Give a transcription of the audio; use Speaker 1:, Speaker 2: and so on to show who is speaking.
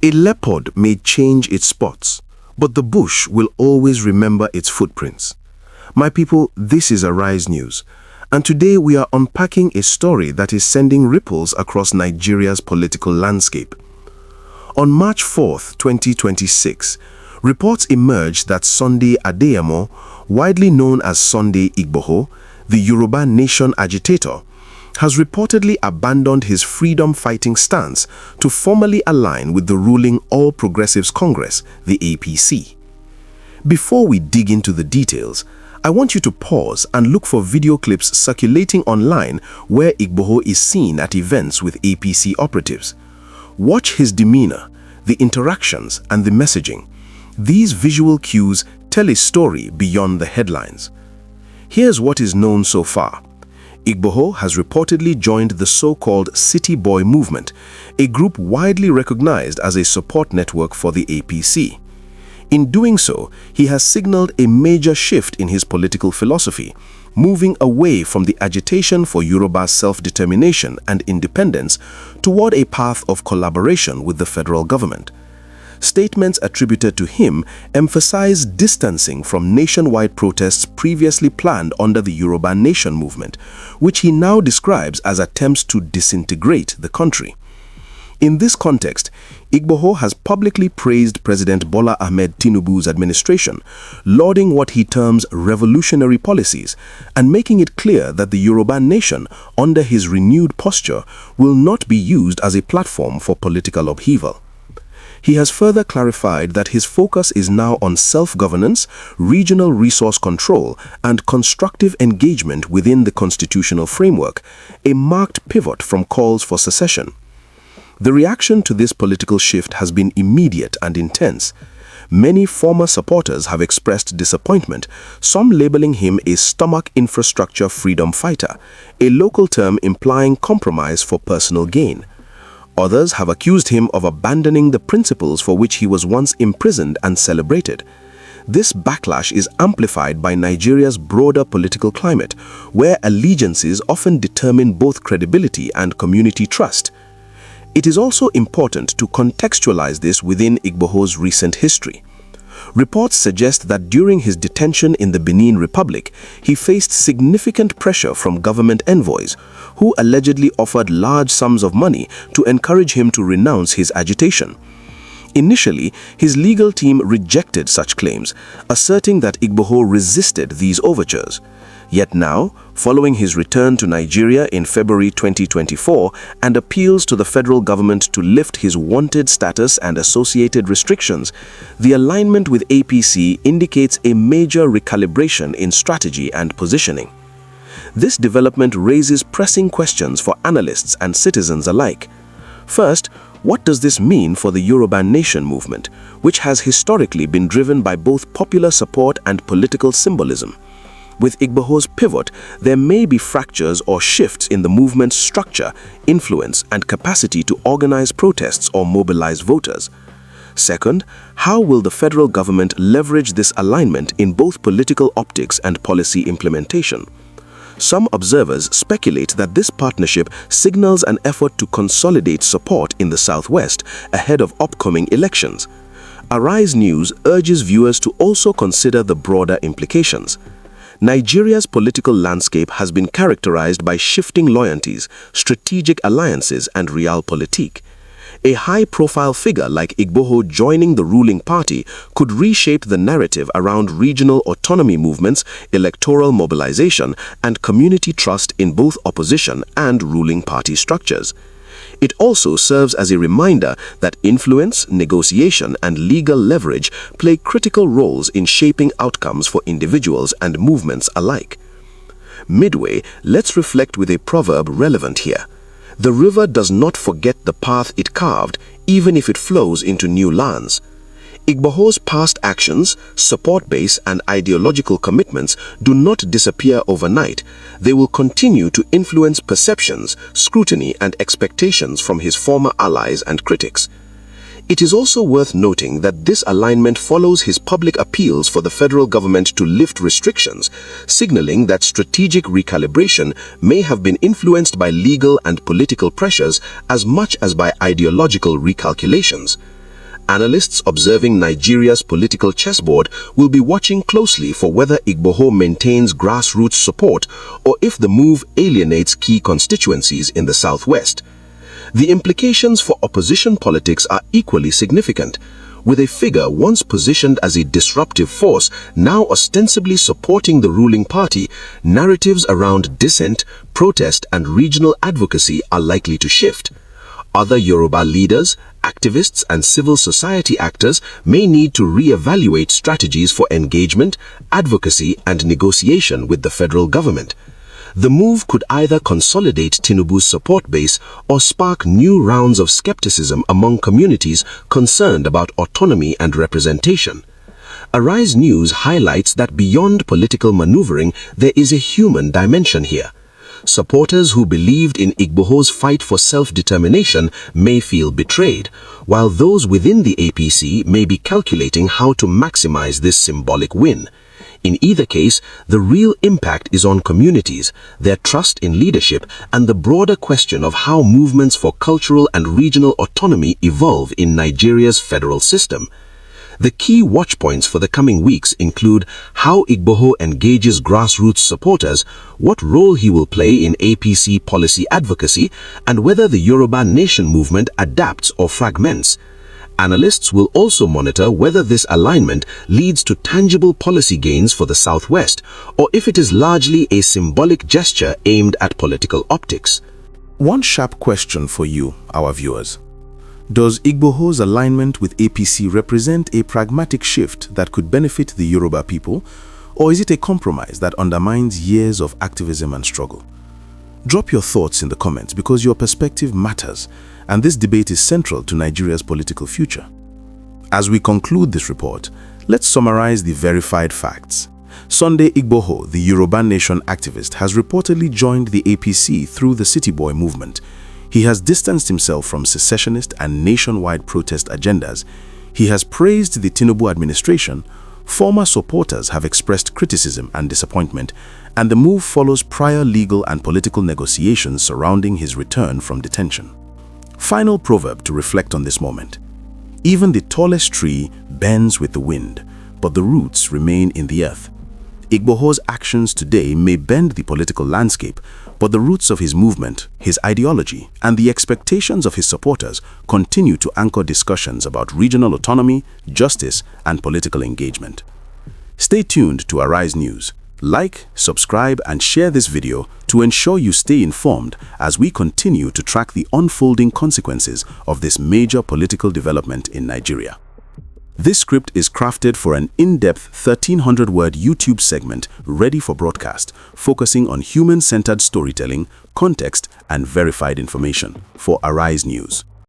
Speaker 1: A leopard may change its spots, but the bush will always remember its footprints. My people, this is Arise News, and today we are unpacking a story that is sending ripples across Nigeria's political landscape. On March 4th, 2026, reports emerged that Sunday Adeyemo, widely known as Sunday Igboho, the Yoruba Nation agitator, has reportedly abandoned his freedom-fighting stance to formally align with the ruling All Progressives Congress, the APC. Before we dig into the details, I want you to pause and look for video clips circulating online where Igboho is seen at events with APC operatives. Watch his demeanor, the interactions, and the messaging. These visual cues tell a story beyond the headlines. Here's what is known so far. Igboho has reportedly joined the so-called City Boy movement, a group widely recognized as a support network for the APC. In doing so, he has signaled a major shift in his political philosophy, moving away from the agitation for Yoruba's self-determination and independence toward a path of collaboration with the federal government. Statements attributed to him emphasize distancing from nationwide protests previously planned under the Yoruba Nation movement, which he now describes as attempts to disintegrate the country. In this context, Igboho has publicly praised President Bola Ahmed Tinubu's administration, lauding what he terms revolutionary policies and making it clear that the Yoruba Nation, under his renewed posture, will not be used as a platform for political upheaval. He has further clarified that his focus is now on self-governance, regional resource control, and constructive engagement within the constitutional framework, a marked pivot from calls for secession. The reaction to this political shift has been immediate and intense. Many former supporters have expressed disappointment, some labeling him a stomach infrastructure freedom fighter, a local term implying compromise for personal gain. Others have accused him of abandoning the principles for which he was once imprisoned and celebrated. This backlash is amplified by Nigeria's broader political climate, where allegiances often determine both credibility and community trust. It is also important to contextualize this within Igboho's recent history. Reports suggest that during his detention in the Benin Republic, he faced significant pressure from government envoys, who allegedly offered large sums of money to encourage him to renounce his agitation. Initially, his legal team rejected such claims, asserting that Igboho resisted these overtures. Yet now, following his return to Nigeria in February 2024 and appeals to the federal government to lift his wanted status and associated restrictions, the alignment with APC indicates a major recalibration in strategy and positioning. This development raises pressing questions for analysts and citizens alike. First, what does this mean for the Yoruba Nation movement, which has historically been driven by both popular support and political symbolism? With Igboho's pivot, there may be fractures or shifts in the movement's structure, influence, and capacity to organize protests or mobilize voters. Second, how will the federal government leverage this alignment in both political optics and policy implementation? Some observers speculate that this partnership signals an effort to consolidate support in the Southwest ahead of upcoming elections. Arise News urges viewers to also consider the broader implications. Nigeria's political landscape has been characterized by shifting loyalties, strategic alliances, and realpolitik. A high-profile figure like Igboho joining the ruling party could reshape the narrative around regional autonomy movements, electoral mobilization, and community trust in both opposition and ruling party structures. It also serves as a reminder that influence, negotiation, and legal leverage play critical roles in shaping outcomes for individuals and movements alike. Midway, let's reflect with a proverb relevant here. The river does not forget the path it carved, even if it flows into new lands. Igboho's past actions, support base, and ideological commitments do not disappear overnight. They will continue to influence perceptions, scrutiny, and expectations from his former allies and critics. It is also worth noting that this alignment follows his public appeals for the federal government to lift restrictions, signaling that strategic recalibration may have been influenced by legal and political pressures as much as by ideological recalculations. Analysts observing Nigeria's political chessboard will be watching closely for whether Igboho maintains grassroots support or if the move alienates key constituencies in the southwest. The implications for opposition politics are equally significant, with a figure once positioned as a disruptive force now ostensibly supporting the ruling party. Narratives around dissent, protest, and regional advocacy are likely to shift. Other Yoruba leaders, activists, and civil society actors may need to re-evaluate strategies for engagement, advocacy, and negotiation with the federal government. The move could either consolidate Tinubu's support base or spark new rounds of skepticism among communities concerned about autonomy and representation. Arise News highlights that beyond political maneuvering, there is a human dimension here. Supporters who believed in Igboho's fight for self-determination may feel betrayed, while those within the APC may be calculating how to maximize this symbolic win. In either case, the real impact is on communities, their trust in leadership, and the broader question of how movements for cultural and regional autonomy evolve in Nigeria's federal system. The key watchpoints for the coming weeks include how Igboho engages grassroots supporters, what role he will play in APC policy advocacy, and whether the Yoruba Nation movement adapts or fragments. Analysts will also monitor whether this alignment leads to tangible policy gains for the Southwest, or if it is largely a symbolic gesture aimed at political optics.
Speaker 2: One sharp question for you, our viewers. Does Igboho's alignment with APC represent a pragmatic shift that could benefit the Yoruba people, or is it a compromise that undermines years of activism and struggle? Drop your thoughts in the comments because your perspective matters, and this debate is central to Nigeria's political future. As we conclude this report, let's summarize the verified facts. Sunday Igboho, the Yoruba Nation activist, has reportedly joined the APC through the City Boy movement. He has distanced himself from secessionist and nationwide protest agendas. He has praised the Tinubu administration. Former supporters have expressed criticism and disappointment, and the move follows prior legal and political negotiations surrounding his return from detention. Final proverb to reflect on this moment. Even the tallest tree bends with the wind, but the roots remain in the earth. Igboho's actions today may bend the political landscape, but the roots of his movement, his ideology, and the expectations of his supporters continue to anchor discussions about regional autonomy, justice, and political engagement. Stay tuned to Arise News. Like, subscribe, and share this video to ensure you stay informed as we continue to track the unfolding consequences of this major political development in Nigeria. This script is crafted for an in-depth 1,300-word YouTube segment ready for broadcast, focusing on human-centered storytelling, context, and verified information for Arise News.